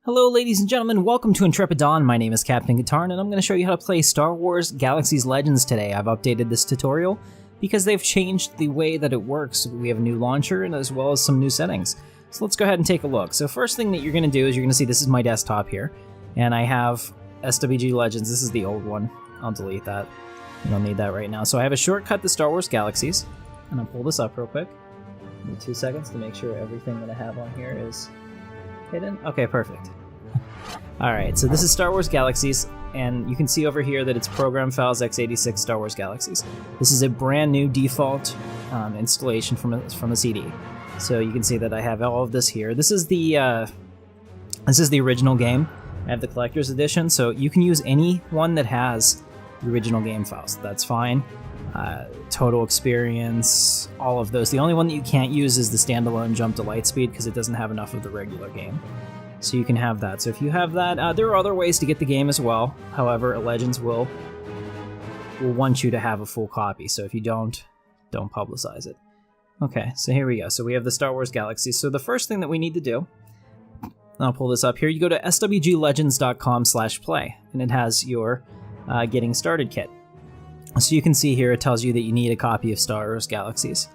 Hello ladies and gentlemen, welcome to Intrepid Dawn. My name is Captain Katarn and I'm going to show you how to play Star Wars Galaxies Legends today. I've updated this tutorial because they've changed the way that it works. We have a new launcher and as well as some new settings. So let's go ahead and take a look. So first thing that you're going to do is you're going to see this is my desktop here. And I have SWG Legends. This is the old one. I'll delete that. We don't need that right now. So I have a shortcut to Star Wars Galaxies. And I'll pull this up real quick. Give me 2 seconds to make sure everything that I have on here is hidden. Okay, perfect. Alright, so this is Star Wars Galaxies, and you can see over here that it's program files x86 Star Wars Galaxies. This is a brand new default installation from a CD. So you can see that I have all of this here. This is the original game. I have the collector's edition, so you can use any one that has the original game files. That's fine. Total experience, all of those. The only one that you can't use is the standalone jump to Lightspeed because it doesn't have enough of the regular game. So you can have that. So if you have that, there are other ways to get the game as well. However, Legends will want you to have a full copy. So if you don't publicize it. Okay, so here we go. So we have the Star Wars Galaxies. So the first thing that we need to do, I'll pull this up here. You go to swglegends.com/play, and it has your getting started kit. So you can see here it tells you that you need a copy of Star Wars Galaxies.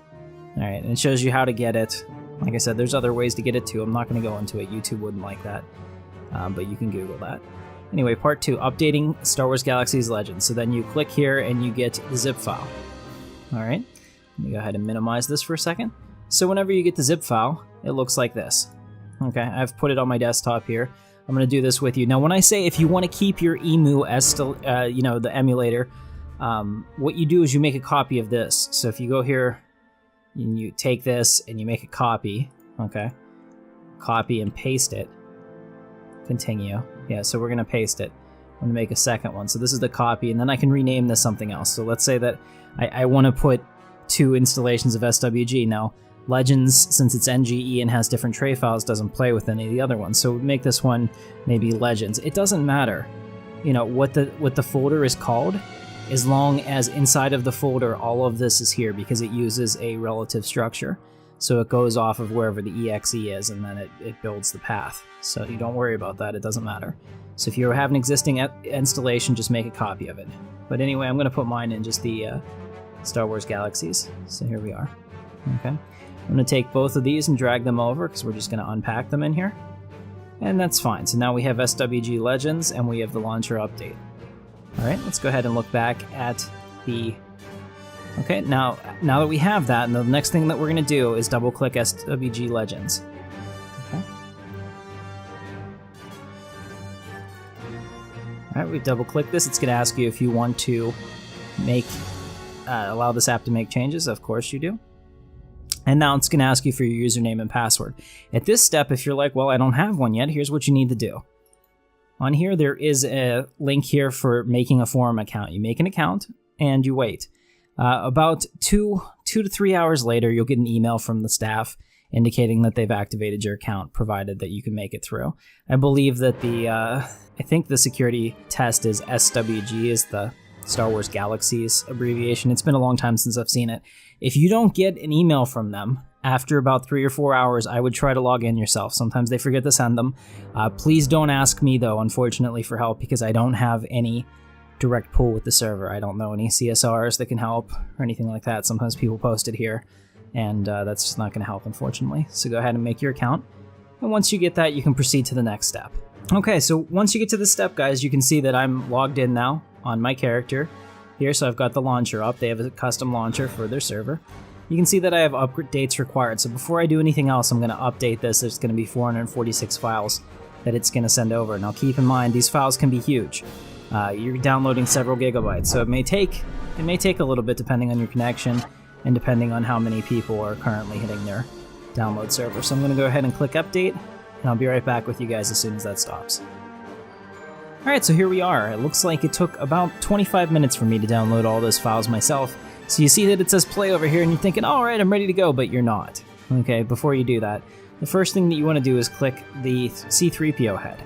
All right, and it shows you how to get it. Like I said, there's other ways to get it too. I'm not going to go into it. YouTube wouldn't like that, but you can Google that. Anyway, part 2, updating Star Wars Galaxies Legends. So then you click here and you get the zip file. All right, let me go ahead and minimize this for a second. So whenever you get the zip file, it looks like this. Okay, I've put it on my desktop here. I'm going to do this with you. Now, when I say if you want to keep your emu as still, the emulator, what you do is you make a copy of this. So if you go here, and you take this and you make a copy, okay? Copy and paste it. Continue. Yeah, so we're gonna paste it. I'm gonna make a second one. So this is the copy, and then I can rename this something else. So let's say that I want to put 2 installations of SWG. Now, Legends, since it's NGE and has different tray files, doesn't play with any of the other ones. So make this one maybe Legends. It doesn't matter, what the folder is called, as long as inside of the folder all of this is here, because it uses a relative structure. So it goes off of wherever the exe is, and then it builds the path. So you don't worry about that, it doesn't matter. So if you have an existing installation, just make a copy of it. But anyway, I'm going to put mine in just the Star Wars Galaxies. So here we are. Okay, I'm going to take both of these and drag them over, because we're just going to unpack them in here. And that's fine. So now we have SWG Legends, and we have the launcher update. Alright, let's go ahead and look back at the... Okay, now that we have that, and the next thing that we're going to do is double-click SWG Legends. Okay. Alright, we've double-clicked this. It's going to ask you if you want to allow this app to make changes. Of course you do. And now it's going to ask you for your username and password. At this step, if you're like, well, I don't have one yet, here's what you need to do. On here, there is a link here for making a forum account. You make an account, and you wait. About 2 to 3 hours later, you'll get an email from the staff indicating that they've activated your account, provided that you can make it through. I believe that I think the security test is SWG, is the Star Wars Galaxies abbreviation. It's been a long time since I've seen it. If you don't get an email from them, after about 3 or 4 hours, I would try to log in yourself. Sometimes they forget to send them. Please don't ask me, though, unfortunately, for help, because I don't have any direct pull with the server. I don't know any CSRs that can help or anything like that. Sometimes people post it here, and that's just not going to help, unfortunately. So go ahead and make your account. And once you get that, you can proceed to the next step. Okay, so once you get to this step, guys, you can see that I'm logged in now on my character here. So I've got the launcher up. They have a custom launcher for their server. You can see that I have updates required. So before I do anything else, I'm going to update this. There's going to be 446 files that it's going to send over. Now keep in mind, these files can be huge. You're downloading several gigabytes, so it may take a little bit depending on your connection and depending on how many people are currently hitting their download server. So I'm going to go ahead and click update, and I'll be right back with you guys as soon as that stops. Alright, so here we are. It looks like it took about 25 minutes for me to download all those files myself. So you see that it says play over here, and you're thinking, alright, I'm ready to go, but you're not. Okay, before you do that, the first thing that you want to do is click the C3PO head.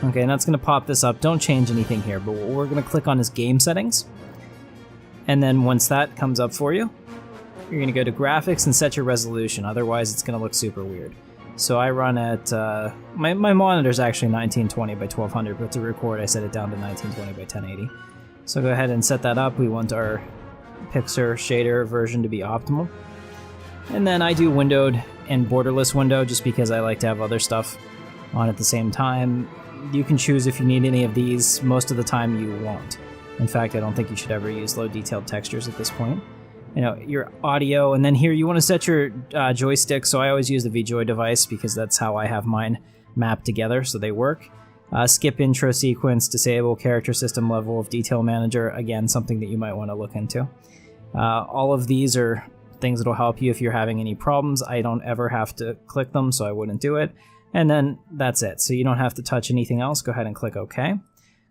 Okay, and that's going to pop this up. Don't change anything here, but what we're going to click on is game settings. And then once that comes up for you, you're going to go to graphics and set your resolution, otherwise it's going to look super weird. So I run at, my monitor is actually 1920 by 1200, but to record I set it down to 1920 by 1080. So go ahead and set that up. We want our Pixar shader version to be optimal. And then I do windowed and borderless window just because I like to have other stuff on at the same time. You can choose if you need any of these. Most of the time you won't. In fact, I don't think you should ever use low detailed textures at this point. You know, your audio, and then here you want to set your joystick, so I always use the VJoy device because that's how I have mine mapped together, so they work. Skip intro sequence, disable character system level of detail manager, again, something that you might want to look into. All of these are things that will help you if you're having any problems. I don't ever have to click them, so I wouldn't do it. And then that's it, so you don't have to touch anything else. Go ahead and click OK.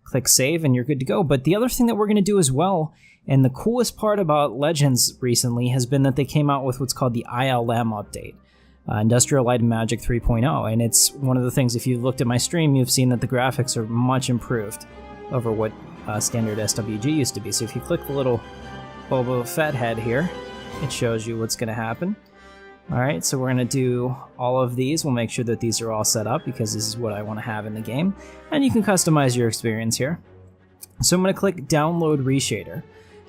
Click save, and you're good to go. But the other thing that we're going to do as well, and the coolest part about Legends recently has been that they came out with what's called the ILM update, Industrial Light and Magic 3.0, and it's one of the things, if you've looked at my stream, you've seen that the graphics are much improved over what standard SWG used to be. So if you click the little Boba Fett head here, it shows you what's going to happen. Alright, so we're going to do all of these. We'll make sure that these are all set up because this is what I want to have in the game, and you can customize your experience here. So I'm going to click Download Reshader.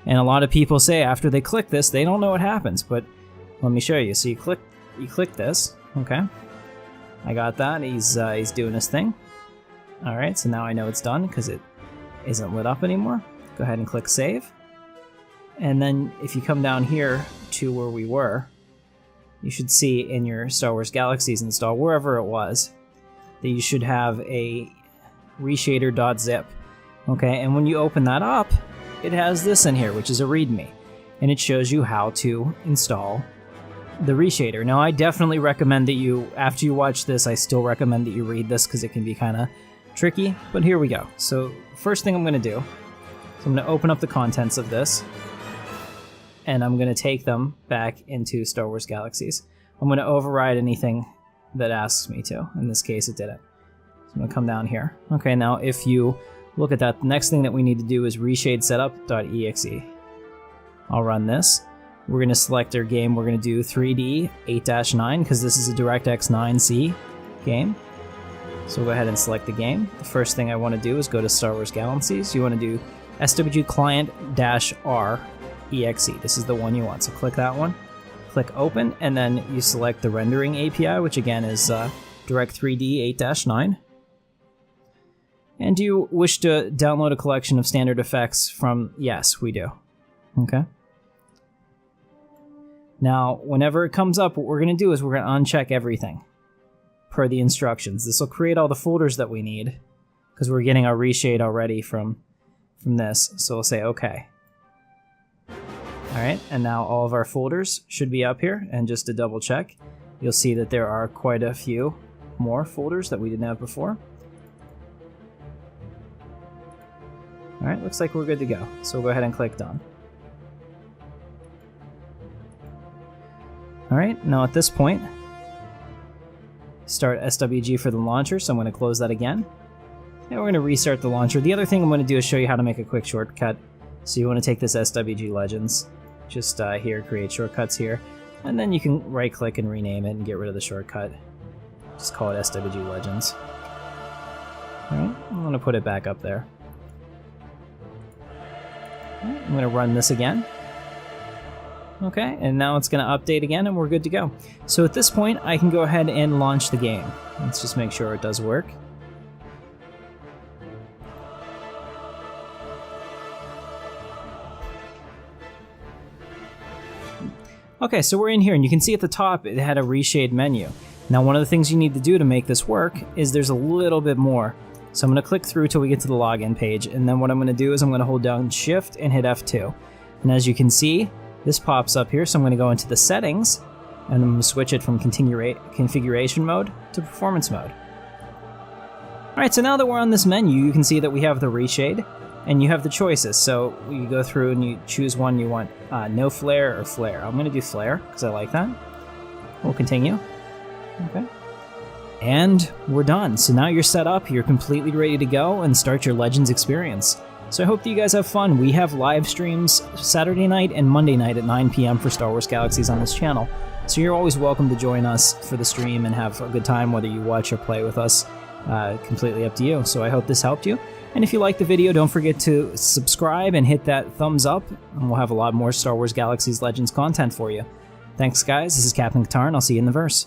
And a lot of people say after they click this, they don't know what happens, but let me show you. So you click this, okay? I got that. He's doing his thing. All right, so now I know it's done because it isn't lit up anymore. Go ahead and click Save. And then if you come down here to where we were, you should see in your Star Wars Galaxies install, wherever it was, that you should have a reshader.zip. Okay, and when you open that up, it has this in here, which is a README, and it shows you how to install the reshader. Now, I definitely recommend that you, after you watch this, I still recommend that you read this because it can be kind of tricky, but here we go. So, first thing I'm going to do, so I'm going to open up the contents of this, and I'm going to take them back into Star Wars Galaxies. I'm going to override anything that asks me to. In this case, it didn't. So I'm going to come down here. Okay, now if you look at that, the next thing that we need to do is Reshape Setup Exe. I'll run this. We're going to select our game. We're going to do 3D 8-9 because this is a DirectX 9C game. So go ahead and select the game. The first thing I want to do is go to Star Wars Galaxies. You want to do SWG Client-R exe. This is the one you want. So click that one. Click Open, and then you select the rendering API, which again is Direct 3D 8-9. And do you wish to download a collection of standard effects from... Yes, we do. Okay. Now, whenever it comes up, what we're going to do is we're going to uncheck everything per the instructions. This will create all the folders that we need because we're getting our reshade already from this. So we'll say OK. Alright, and now all of our folders should be up here. And just to double check, you'll see that there are quite a few more folders that we didn't have before. Alright, looks like we're good to go. So we'll go ahead and click Done. Alright, now at this point, start SWG for the launcher, so I'm going to close that again. And we're going to restart the launcher. The other thing I'm going to do is show you how to make a quick shortcut. So you want to take this SWG Legends, just here, create shortcuts here, and then you can right-click and rename it and get rid of the shortcut. Just call it SWG Legends. Alright, I'm going to put it back up there. I'm going to run this again. Okay, and now it's going to update again, and we're good to go. So at this point, I can go ahead and launch the game. Let's just make sure it does work. Okay, so we're in here, and you can see at the top it had a reshade menu. Now, one of the things you need to do to make this work is there's a little bit more. So I'm going to click through till we get to the login page, and then what I'm going to do is I'm going to hold down Shift and hit F2. And as you can see, this pops up here, so I'm going to go into the settings, and I'm going to switch it from configuration mode to performance mode. Alright, so now that we're on this menu, you can see that we have the reshade, and you have the choices. So you go through and you choose one you want, no flare or flare. I'm going to do flare, because I like that. We'll continue. Okay. And we're done. So now you're set up, you're completely ready to go and start your Legends experience. So I hope that you guys have fun. We have live streams Saturday night and Monday night at 9 p.m. for Star Wars Galaxies on this channel. So you're always welcome to join us for the stream and have a good time, whether you watch or play with us. Completely up to you. So I hope this helped you. And if you liked the video, don't forget to subscribe and hit that thumbs up, and we'll have a lot more Star Wars Galaxies Legends content for you. Thanks, guys. This is Captain Katarn. I'll see you in the verse.